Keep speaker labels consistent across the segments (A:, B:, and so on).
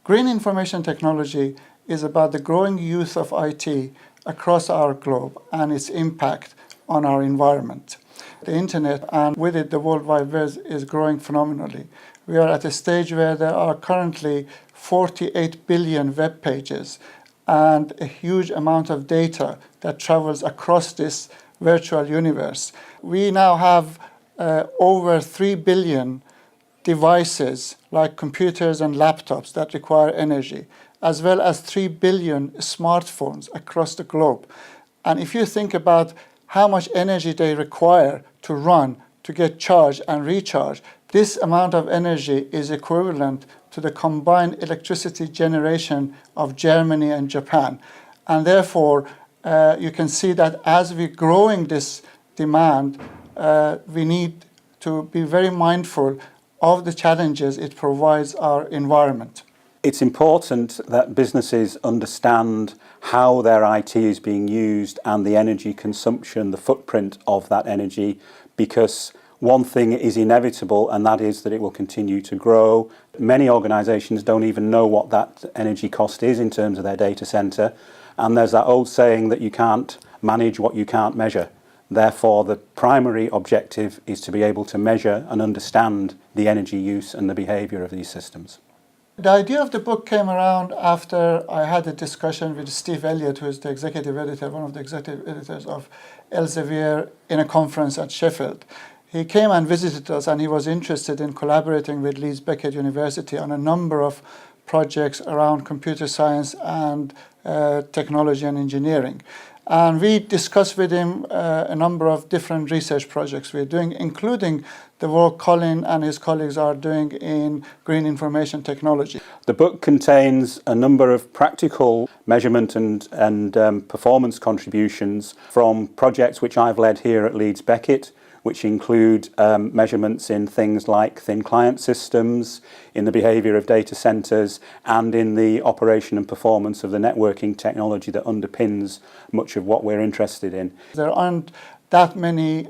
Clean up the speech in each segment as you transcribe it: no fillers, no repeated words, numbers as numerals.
A: Green information technology is about the growing use of IT across our globe and its impact on our environment. The internet, and with it the World Wide Web, is growing phenomenally. We are at a stage where there are currently 48 billion web pages and a huge amount of data that travels across this virtual universe. We now have over 3 billion devices like computers and laptops that require energy, as well as 3 billion smartphones across the globe. And if you think about how much energy they require to run, to get charged and recharged, this amount of energy is equivalent to the combined electricity generation of Germany and Japan. And therefore, you can see that as we're growing this demand, we need to be very mindful of the challenges it provides our environment.
B: It's important that businesses understand how their IT is being used and the energy consumption, the footprint of that energy, because one thing is inevitable, and that is that it will continue to grow. Many organisations don't even know what that energy cost is in terms of their data centre, and there's that old saying that you can't manage what you can't measure. Therefore, the primary objective is to be able to measure and understand the energy use and the behaviour of these systems.
A: The idea of the book came around after I had a discussion with Steve Elliott, who is the executive editor, one of the executive editors of Elsevier, in a conference at Sheffield. He came and visited us, and he was interested in collaborating with Leeds Beckett University on a number of projects around computer science and technology and engineering. And we discussed with him a number of different research projects we're doing, including the work Colin and his colleagues are doing in green information technology.
B: The book contains a number of practical measurement and performance contributions from projects which I've led here at Leeds Beckett, which include measurements in things like thin client systems, in the behaviour of data centres, and in the operation and performance of the networking technology that underpins much of what we're interested in.
A: There aren't that many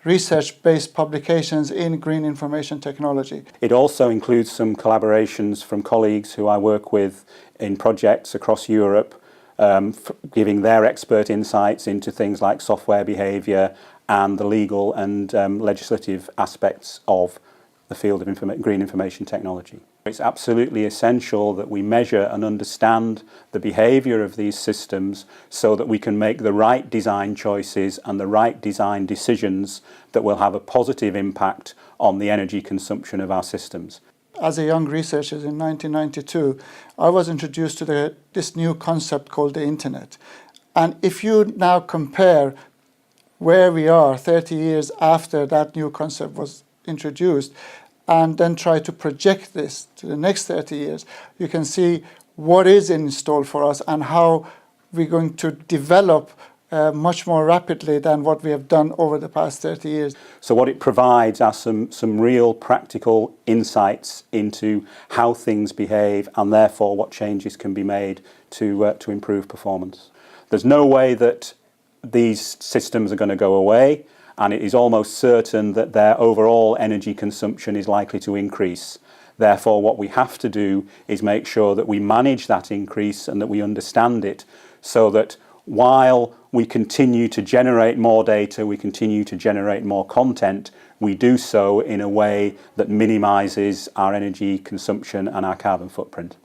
A: research-based publications in green information technology.
B: It also includes some collaborations from colleagues who I work with in projects across Europe, giving their expert insights into things like software behaviour and the legal and legislative aspects of the field of green information technology. It's absolutely essential that we measure and understand the behaviour of these systems so that we can make the right design choices and the right design decisions that will have a positive impact on the energy consumption of our systems.
A: As a young researcher in 1992, I was introduced to this new concept called the internet. And if you now compare where we are 30 years after that new concept was introduced, and then try to project this to the next 30 years, you can see what is installed for us and how we're going to develop much more rapidly than what we have done over the past 30 years.
B: So what it provides are some real practical insights into how things behave and therefore what changes can be made to improve performance. There's no way that these systems are going to go away, and it is almost certain that their overall energy consumption is likely to increase. Therefore, what we have to do is make sure that we manage that increase and that we understand it, so that while we continue to generate more data, we continue to generate more content, we do so in a way that minimises our energy consumption and our carbon footprint.